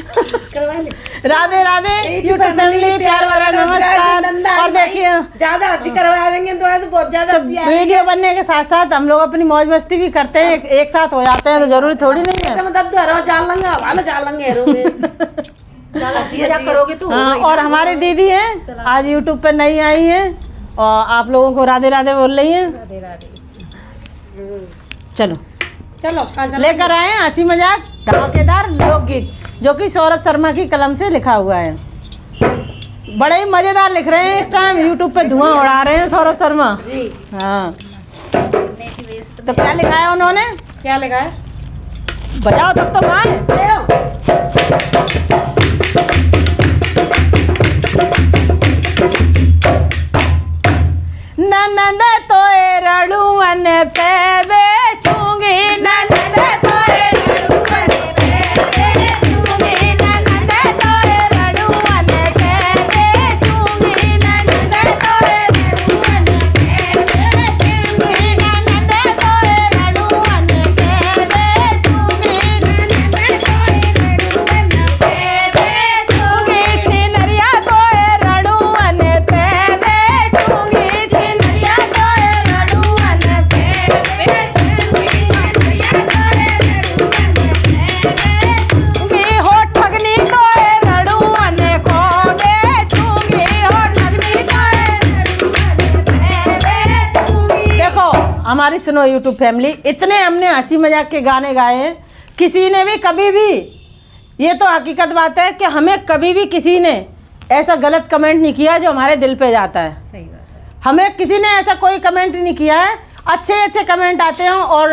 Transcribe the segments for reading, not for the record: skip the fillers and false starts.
Radhe Radhe YouTube family, प्यार वाला नमस्कार। और देखिए ज्यादा हंसी करवा देंगे तो ऐसे बहुत ज्यादा वीडियो बनने के साथ साथ हम लोग अपनी मौज मस्ती भी करते हैं, एक साथ हो जाते हैं तो जरूरी थोड़ी नहीं है। करोगे तो हाँ, और हमारी दीदी है आज यूट्यूब पर नई आई है और आप लोगों को राधे राधे बोल रही है। चलो चलो लेकर आए हंसी मजाक धमाकेदार लोकगीत जो कि सौरभ शर्मा की कलम से लिखा हुआ है। बड़े ही मजेदार लिख रहे हैं, इस टाइम यूट्यूब पे धुआं उड़ा रहे हैं सौरभ शर्मा जी। हाँ तो क्या लिखा है उन्होंने, क्या लिखा है? बजाओ तब तो गाएं। ननद तोए रड़ुअन पे बेचूंगी, ननद तोए रड़ुअन पे बेचूंगी, ननद तोए रड़ुअन पे बेचूंगी, ननद तोए रड़ुअन पे बेचूंगी, ननद तोए रड़ुअन पे बेचूंगी, ननद तोए रड़ुअन पे बेचूंगी, छिनरिया तोए रड़ुअन पे बेचूंगी, छिनरिया तोए रड़ुअन पे बेचूंगी, छिनरिया तोए रड़ुअन पे बेचूंगी, हो ठगनी तोए रड़ुअन को बेचूंगी, हो ठगनी तोए रड़ुअन पे बेचूंगी। देखो हमारी सुनो यूट्यूब फैमिली, इतने हमने हंसी मजाक के गाने गाए हैं, किसी ने भी कभी भी, ये तो हकीकत बात है कि हमें कभी भी किसी ने ऐसा गलत कमेंट नहीं किया जो हमारे दिल पे जाता है। सही बात है। हमें किसी ने ऐसा कोई कमेंट नहीं किया है, अच्छे अच्छे कमेंट आते हैं और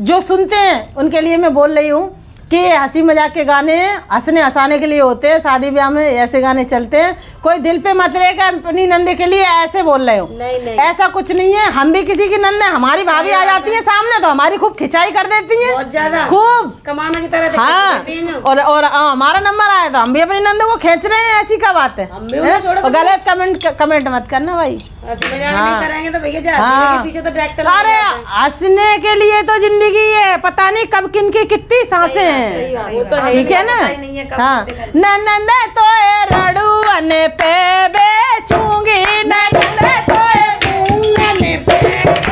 जो सुनते हैं उनके लिए मैं बोल रही हूँ कि ये हंसी मजाक के गाने हंसने हंसाने के लिए होते हैं, शादी ब्याह में ऐसे गाने चलते हैं, कोई दिल पे मत रहेगा अपनी नंदे के लिए ऐसे बोल रहे हो। नहीं ऐसा कुछ नहीं है, हम भी किसी की नंद है, हमारी भाभी आ जाती है सामने तो हमारी खूब खिंचाई कर देती है, बहुत ज्यादा खूब कमाना की तरह हाँ। देती है ना। और हमारा नंबर आया तो हम भी अपनी नंदों को खींच रहे हैं, ऐसी क्या बात है। हम भी उन्हें छोड़ और गलत कमेंट मत करना भाई। हंसी मजाक नहीं करेंगे तो भैया जा हाँ। के पीछे तो ट्रैक्टर अरे हंसने के लिए तो जिंदगी है, पता नहीं कब किनकी कितनी सांसें हैं, ठीक है ना। हाँ ननद तोए रड़ुअन पे बेचूंगी, ननद तोए मूंगन पे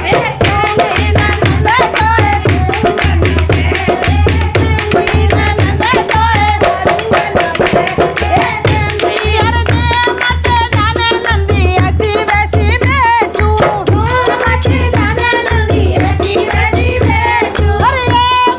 बेचूंगी, ननद तोए मूंगन पे बेचूंगी, ननद तोए रड़ुअन पे बेचूंगी, अरे मत जाने नंदी ऐसी वैसी बेचूं, मत जाने नंदी ऐसी वैसी बेचूं, अरे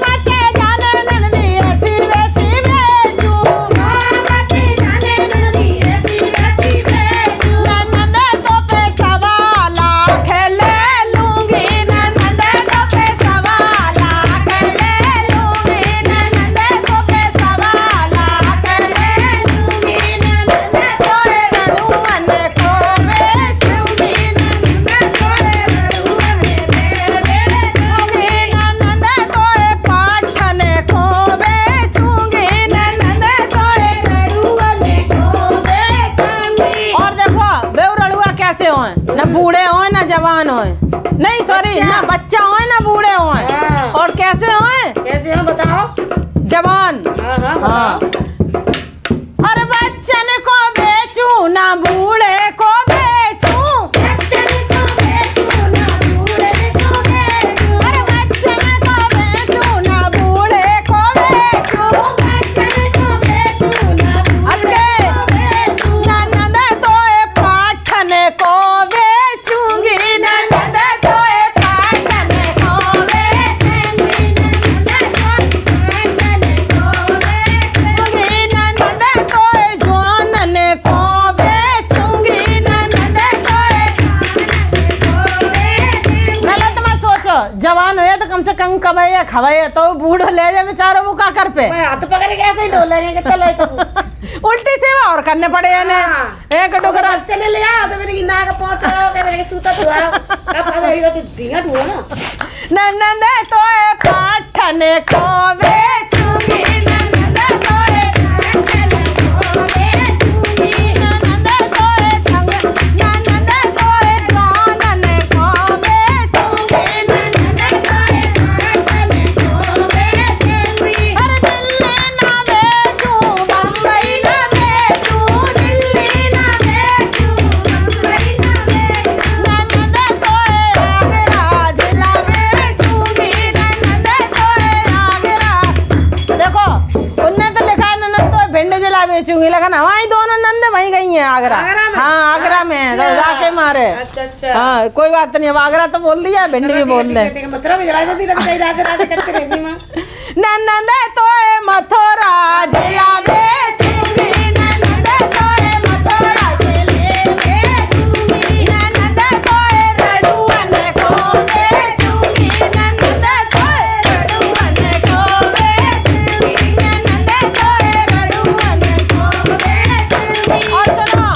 मत जाने नंदी ऐसी वैसी बेचूं, मत जाने नंदी ऐसी वैसी बेचूं, ननद तो पे सवा लाख ले लूंगी, ननद तो पे सवा लाख ले लूंगी, ननद तो पे सवा लाख ले लूंगी, ननद तोए रड़ुअन को बेचूंगी, ननद तोए रड़ुअन पे बेचूंगी, ननद तोए पाठन को बेचूंगी, ननद तोए रड़ुअन को बेचूंगी। और देखो बेउ रड़ुआ कैसे होए, ना बूढ़े होए ना जवान होए, नहीं सॉरी ना बच्चा होए ना बूढ़े होए, हाँ। और कैसे होए, कैसे हो बताओ? जवान। हाँ हाँ हाँ बताओ। और बच्चन को बेचूं ना बूढ़े को बेचूं, बच्चन को बेचूं ना बूढ़े को बेचूं, अरे बच्चन को बेचूं ना बूढ़े को बेचूं, बच्चन को बेचूं ना बूढ़े को बेचूं, ननद तोए पाठन को बेचूंगी, ननद तोए पाठन को बेचूंगी, ननद तोए पाठन को बेचूंगी, ननद तोए जवानन को बेचूंगी, ननद तोए गलत मत सोचो, जवान हो तो कम से कम कमाए खवाए, तो बूढ़ो ले जाए बेचारो वो का कर पे मैं हाथ पकड़ के ऐसे ही डोलेंगे कि चलो तो उल्टी सेवा और करने पड़े ने एक डोकरा चले ले आओ तो मेरे की नाक पहुंच रहा हो मेरे चूता धुआ का फायदा है तो धींगा धुआ ना। ननद तोए पाठन को बेचूंगी, ननद तोए पाठन को बेचूंगी, ननद तोए ननद तोए जवानन को बेचूंगी, ननद तोए पाठन को बेचूंगी, हर दिल ना बेचूं चुंगी लगन हमारी दोनों नंदे वहीं गई हैं आगरा। हाँ आगरा में तो जाके मारे। अच्छा हाँ कोई बात नहीं, अब आगरा तो बोल दिया, भिंडी भी बोल दे। मतलब ननद तो मथुरा जिला बेचूंगी, ननद तो मथुरा जिले बेचूंगी, ननद तो रड़ुअन को बेचूंगी, ननद तो रड़ुअन को बेचूंगी, ननद तो रड़ुअन को बेचूंगी। और सुनो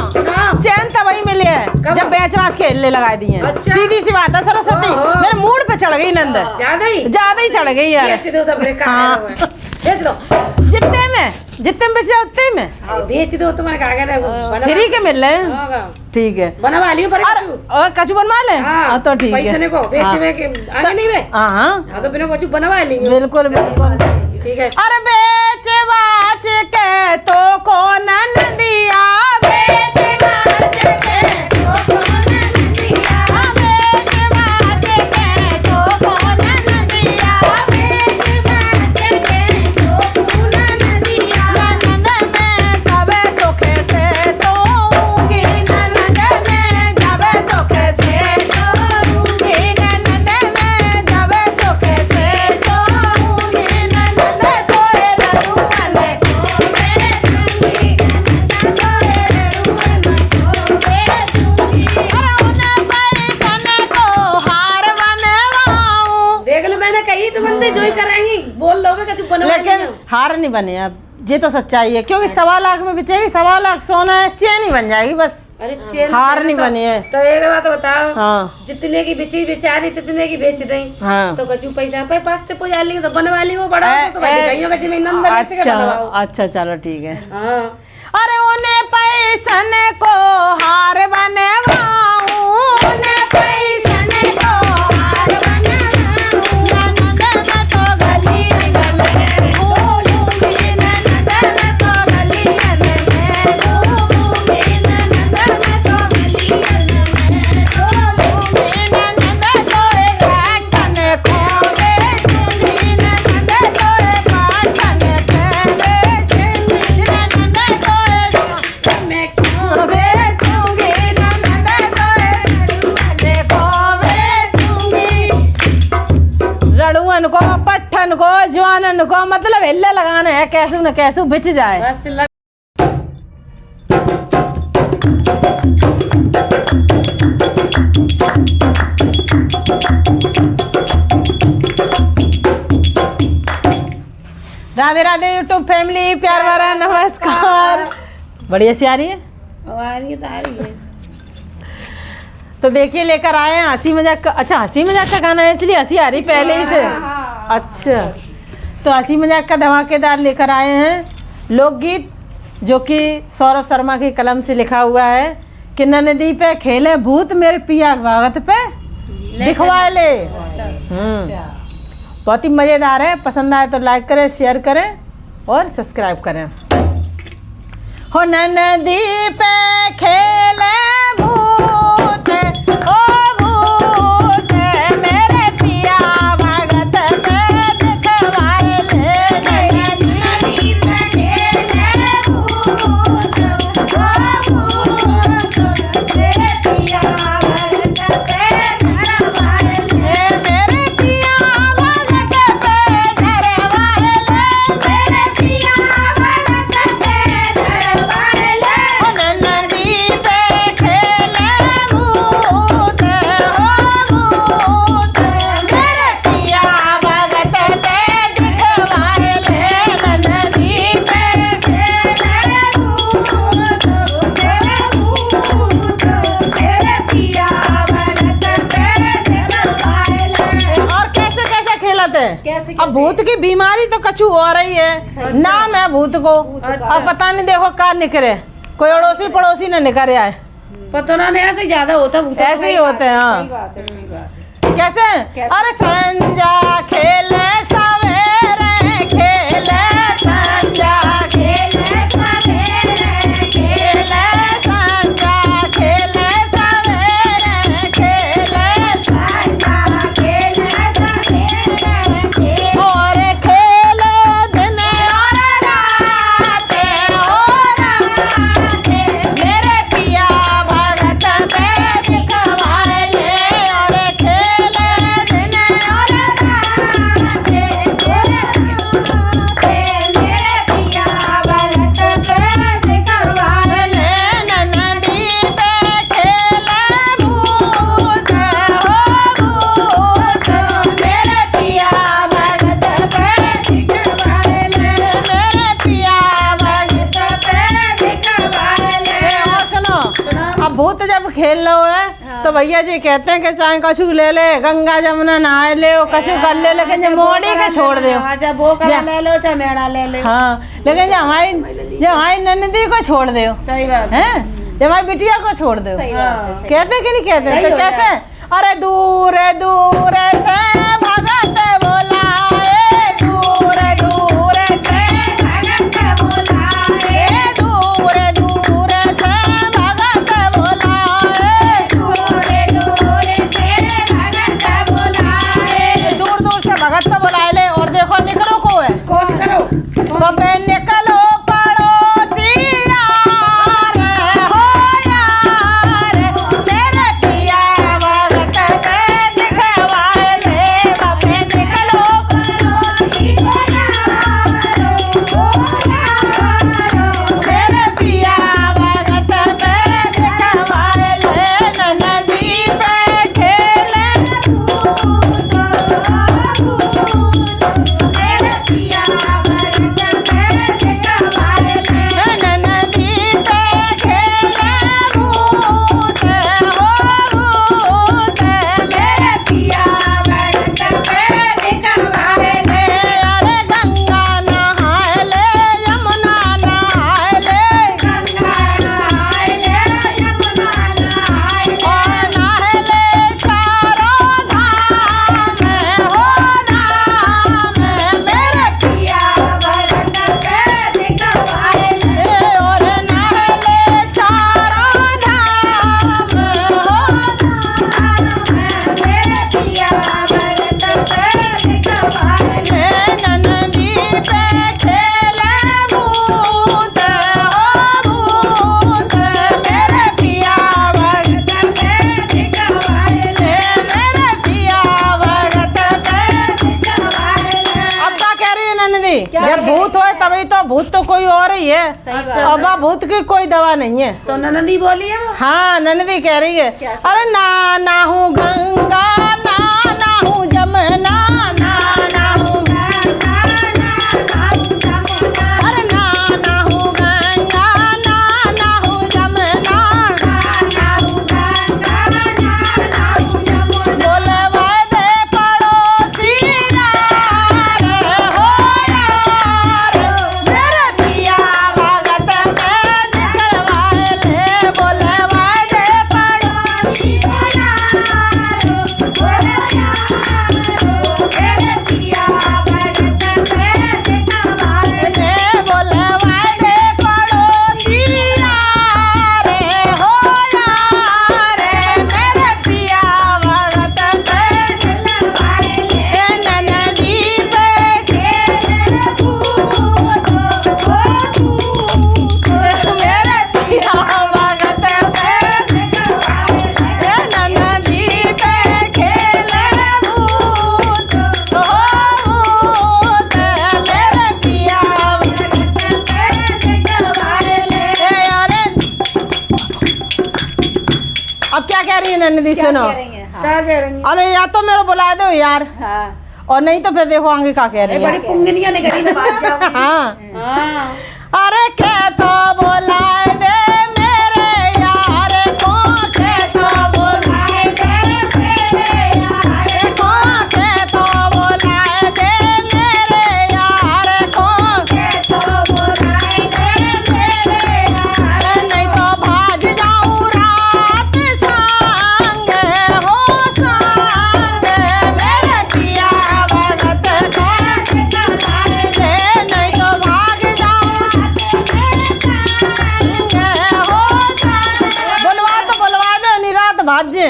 चैन तब वही मिली है जब बेच बाच खेलने लगा दी है। सीधी सी बात है सरस्वती, मेरे मूड पे चढ़ गई नंद, ज्यादा ही चढ़ गई यार। हाँ बेच दो, जितने में बेचा उतने में बेच दो, तुम्हारे कागज है वो फ्री के मिल रहे हैं। ठीक है बनवा लियो पर और कचू बनवा ले। हाँ तो ठीक है, पैसे को बेच में के आगे नहीं में। हाँ तो बिना कुछ बनवा लेंगे। बिल्कुल बिल्कुल ठीक है। अरे बेच बाच के तो कौन दिया, बेच बाच के तो कौन दिया, बेच बाच के तो कौन दिया, बेच बाच के तो कौन दिया। ननद में तब सुखे से सोऊंगी, ननद में जब सुखे से सोऊंगी, ननद में जब सुखे से सोऊंगी, ननद तो रड़ुअन को बेचूंगी, ननद तो रड़ुअन को बेचूंगी। अरे उन पैसन को हार बनवाऊं, देख लो मैंने कही तो बंदे जो ही कराएंगी बोल लो मैं कुछ बनवा लेकिन हार नहीं बने। अब ये तो सच्चाई है, क्योंकि 1.25 लाख में बिचेगी, 1.25 लाख सोना है, चेन ही बन जाएगी बस। अरे चेन हार नहीं बनी है। तो एक बात बताओ, हाँ जितने की बिची बेचारी तितने की बेच दें। हाँ तो कचू पैसा पे पास से पुजा ली तो बनवा ली वो बड़ा तो कहियो कि जमीन नंद बेच के बनवाओ। अच्छा चलो ठीक है। हां अरे उन्हें पैसन को हार बनवाऊं, उन्हें पैसन को हार बनवाऊं, ननद में तो गली गली घूमूंगी, ननद में तो गलियन में घूमूंगी, ननद में तो गलियन में घूमूंगी, ननद तो काटन को बेचूंगी, ननद तो काटन पे बेचूंगी, ननद तो मैं बेचूंगी, ननद तो बेचूंगी। रड़ुअन को, पट्ठन को, जवानन को, मतलब हिल्ले लगाने हैं, कैसे न कैसे बिच जाए। बस लग राधे राधे यूट्यूब फैमिली, प्यार भरा नमस्कार। बढ़िया सी आ रही है, आ रही है। तो देखिए लेकर आए हैं हंसी मजाक का। अच्छा हंसी मजाक का गाना है इसलिए हंसी आ रही पहले ही से। अच्छा तो हंसी मजाक का धमाकेदार लेकर आए हैं लोकगीत, जो कि सौरभ शर्मा की कलम से लिखा हुआ है कि नदी पे खेले भूत मेरे पिया भगत पे दिखवा ले। बहुत ही मज़ेदार है, पसंद आए तो लाइक करें, शेयर करें और सब्सक्राइब करें। हो नदी पे खेले भूत, ओ भूत मेरे पिया भगत पे दिखवाए ले। नदी पे खेले भूत, ओ भूत मेरे पिया भगत पे दिखवाए ले, मेरे पिया भगत पे दिखवाए ले, मेरे पिया भगत पे दिखवाए ले। नदी पे खेले भूत, ओ भूत मेरे पिया भगत पे दिखवाए ले, नदी पे खेले भूत, ओ भूत मेरे पिया भगत पे दिखवाए ले। और कैसे कैसे खेला थे? अब भूत की बीमारी तो कछु हो रही है, नाम है भूत को। अब पता नहीं देखो कहाँ निकले, कोई अड़ोसी पड़ोसी ने निकले आए, पता ना ऐसे ही ज्यादा होता भूत ऐसे ही होते हैं। हाँ कैसे? अरे संजा खेले सवेरे खेले, संजा खेले सवेरे खेले, संजा खेले सवेरे खेले, संजा खेले सवेरे और खेले दिन और रात, हो रात अब भूत जब खेल लो है तो भैया जी कहते हैं कि चाहे कछु ले ले, गंगा जमुना नहाए ले, कछु कर ले, लेकिन जब मोड़ी के छोड़ दे, जब वो कर ले लो चाहे मेड़ा ले लो। हाँ, लेकिन जब हमारी नंदी को छोड़ दे, सही बात है, जब हमारी बिटिया को छोड़ दो, कहते कि नहीं कहते? तो कैसे? अरे दूर दूर से भगत बोलाए, दूर दूर से भगत बोलाए, दूर दूर से भगत बोलाए, दूर दूर से भगत तो बुलाए ले। और देखो निकलो को है, कौन करो तो पे निकलो पड़ोसी यार, हो यार, मेरे पिया भगत पे दिखवाए ले, बापे निकलो पड़ोसी यार, हो यार, मेरे पिया भगत पे दिखवाए ले, नदी पे खेले जब भूत हो तभी तो भूत तो कोई और ही है, अब भूत की कोई दवा नहीं है। तो ननदी बोली है वो? हाँ, ननदी कह रही है, अरे ना ना हूँ गंगा, ना ना हूँ जमुना, ना ना हूँ गंगा, अरे ना ना हूँ गंगा, ना ना हूँ जमुना, बोले वादे पड़ोसी यार, हो यार, मेरे पिया भगत पे दिखवाए ले, बोले वादे पड़ोसी यार, हो यार, मेरे पिया भगत पे दिखवाए ले, बोले वादे पड़ोसी यार, हो यार, मेरे पिया भगत पे दिखवाए ले, नदी पे खेले भूत, हो भूत, मेरे पिया भगत पे दिखवाए ले, नदी पे खेले भूत, हो भूत, मेरे पिया भगत पे दिखवाए ले। अरे अब क्या कह रही है नंदी? सुनो, क्या कह रही है? अरे या तो मेरे बुला दो यार, और नहीं तो फिर देखो आगे क्या कह रही बड़ी है। पुंगनिया निकली ना बात जाओ। हाँ, हाँ अरे क्या तो बुलाए दे मेरे यार को, क्या तो बुलाए दे मेरे यार को, क्या तो बुलाए दे मेरे यार को, क्या तो बुलाए दे मेरे यार, नहीं तो भाग जाऊं रात सांग, हो सांग, मेरे पिया भगत को दिखवाए ले, नहीं तो भाग जाऊं बुलवा दो निरात भाज्य।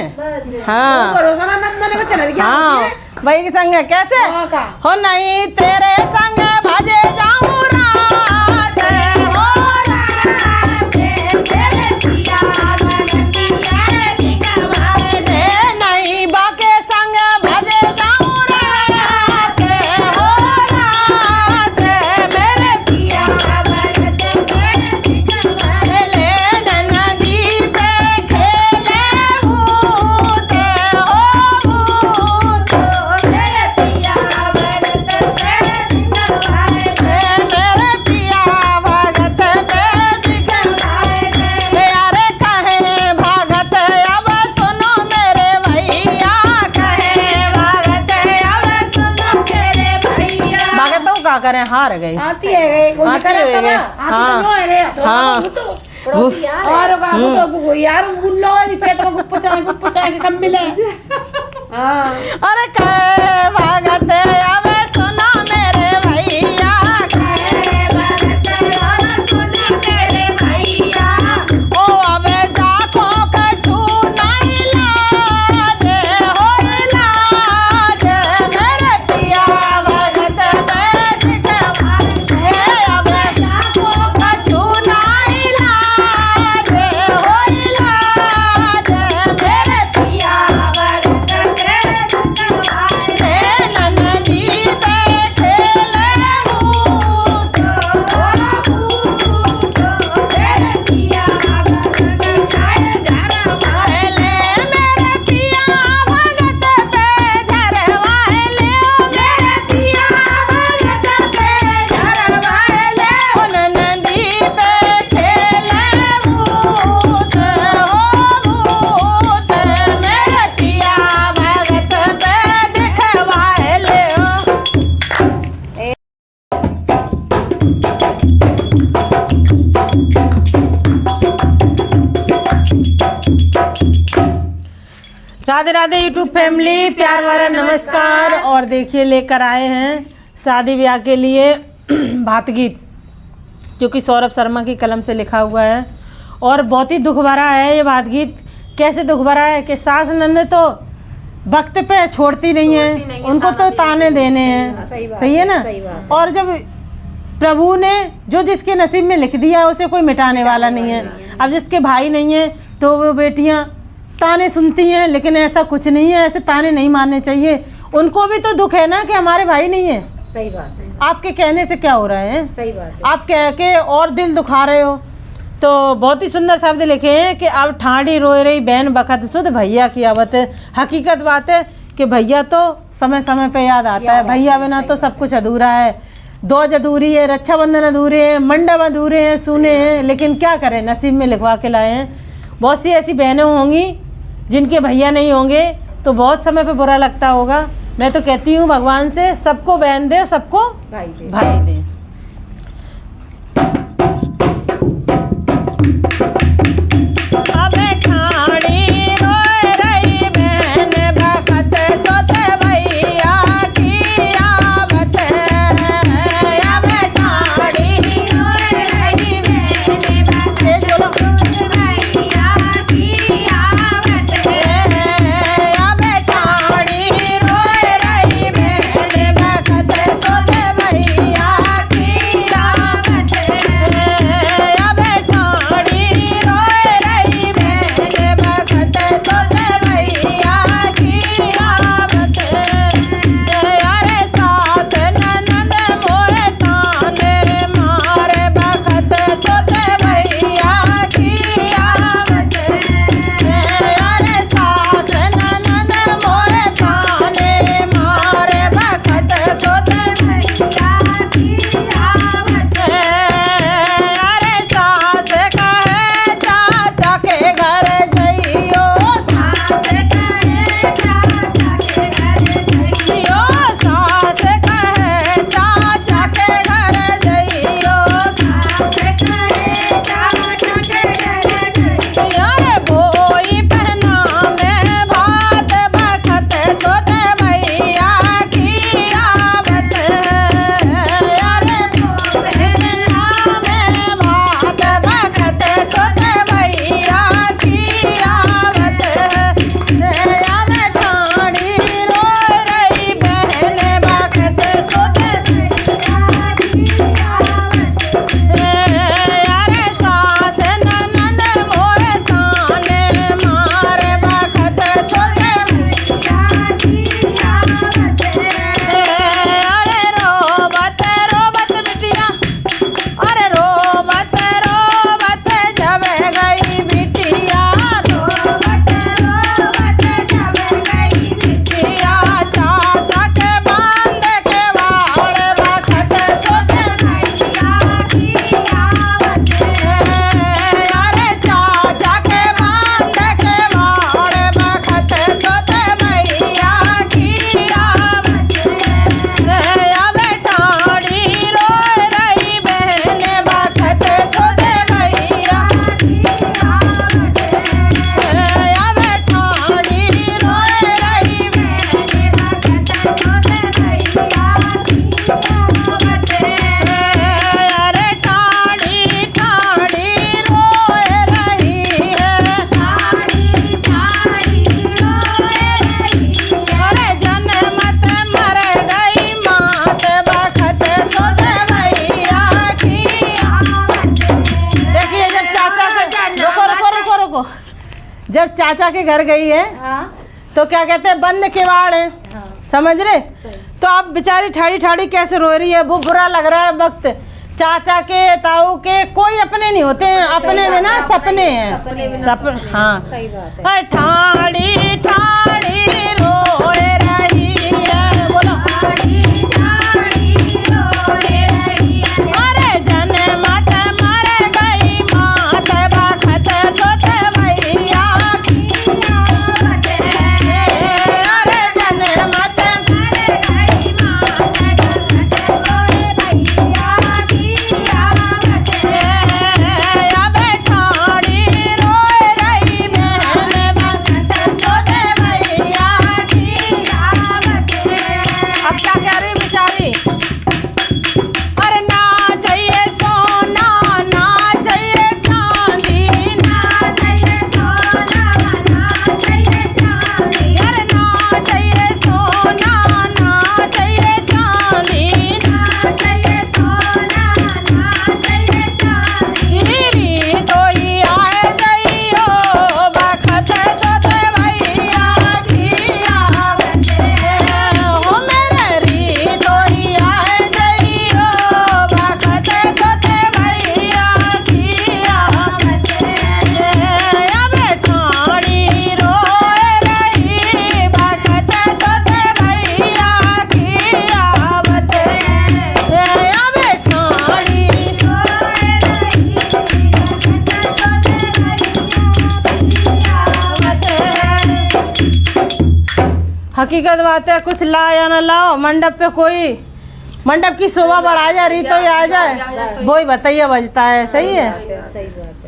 हाँ भरोसा ना नंदन को चल गया। हाँ, वही संग कैसे हाँ, का? हो, नहीं तेरे संग भजे जाऊं रात, हो रात, तेरे पिया भगत पे दिखवाए ले, नहीं बाके संग भजे जाऊं रात, हो रात, मेरे पिया भगत पे दिखवाए ले, नदी पे खेले भूत, हो भूत, मेरे पिया भगत पे दिखवाए ले, करें, हार गए। आती है कोई आती करे है तब गए। आती तो है रे तो हाँ। पड़ोसी और का तो यार गुल्लो है पेट में गुप्पा चाहे कम मिले। हां अरे कहे भगत आवे सुनो मेरे भैया, कहे भगत आवे सुनो मेरे भैया, ओ अबे जाको कछु नहीं लाज हो लाज मेरे पिया भगत बैठ के मारे, अबे जाको कछु नहीं लाज हो लाज मेरे पिया भगत बैठ के मारे, ननदी पे खेले भूत मेरे पिया भगत जाए झरवाए ले, मेरे पिया भगत पे झरवाए ले, मेरे पिया भगत पे झरवाए ले, ननदी पे खेले भूत मेरे पिया भगत पे दिखवाए ले। राधे राधे यूट्यूब फैमिली, प्यार भरा नमस्कार। और देखिए लेकर आए हैं शादी ब्याह के लिए भात गीत, जो कि सौरभ शर्मा की कलम से लिखा हुआ है। और बहुत ही दुख भरा है ये भात गीत। कैसे दुख भरा है कि सास नंदे तो वक्त पे छोड़ती नहीं है, उनको तो ताने देने हैं। सही है ना। और जब प्रभु ने जो जिसके नसीब में लिख दिया है उसे कोई मिटाने वाला नहीं है। अब जिसके भाई नहीं है तो वो बेटियां ताने सुनती हैं, लेकिन ऐसा कुछ नहीं है, ऐसे ताने नहीं मारने चाहिए। उनको भी तो दुख है ना कि हमारे भाई नहीं है। सही बात है। आपके कहने से क्या हो रहा है, सही बात है। आप कह के और दिल दुखा रहे हो। तो बहुत ही सुंदर शब्द लिखे हैं कि अब ठाड़ी रोए रही बहन बखत सुध भैया की आवत है। हकीकत बात है कि भैया तो समय समय पे याद आता है, भैया बिना तो सब कुछ अधूरा है। दोज अधूरी है, रक्षाबंधन अधूरे हैं, मंडप अधूरे हैं, सुने हैं, लेकिन क्या करें, नसीब में लिखवा के लाए हैं। बहुत सी ऐसी बहनें होंगी जिनके भैया नहीं होंगे तो बहुत समय पे बुरा लगता होगा। मैं तो कहती हूँ भगवान से सबको बहन दे, सबको भाई दे। अबे ठाड़ी रोए रही बहन बखत सोत भैया की आवत है। अबे ठाड़ी रोए रही बहन बखत सोत भैया की आवत है। अबे ठाड़ी रोए रही बहन बखत सोत भैया जब चाचा के घर गई है हाँ तो क्या कहते हैं, बंद किवाड़ है, हाँ समझ रहे। तो अब बेचारी ठाड़ी ठाड़ी कैसे रो रही है, वो बुरा लग रहा है वक्त। चाचा के ताऊ के कोई अपने नहीं होते हैं, अपने में ना सपने हैं, सपन। हाँ सही बात है। ठाड़ी ठाड़ी रोए रही है, बोलो अरे जनमत मर गई मात बखत सोत भैया की आवत है। अरे जनमत मर गई मात बखत सोत भैया की आवत है। अब ठाड़ी रोए रही बहन बखत सोत भैया की आवत है। अब क्या कह रही बेचारी, अरे ना चाहिए सोना ना चाहिए चांदी, ना चाहिए सोना ना चाहिए चांदी, अरे ना चाहिए सोना ना चाहिए चांदी, ना चाहिए सोना ना चाहिए चांदी। हीरी तो ही आए गई हो बखत सोत भैया की आवत है। हो मेरे री तो ही आए गई हो बखत सोत भैया की आवत है। अब ठाड़ी रोए रही बखत सोत भैया की आवत है। अब ठाड़ी रोए रही बखत सोत भैया की आवत है। हकीकत बात है, कुछ ला या ना लाओ, मंडप पे कोई मंडप की शोभा बढ़ा जा रही तो ये आ जाए, वही बताइए बजता है। सही है। सही बात।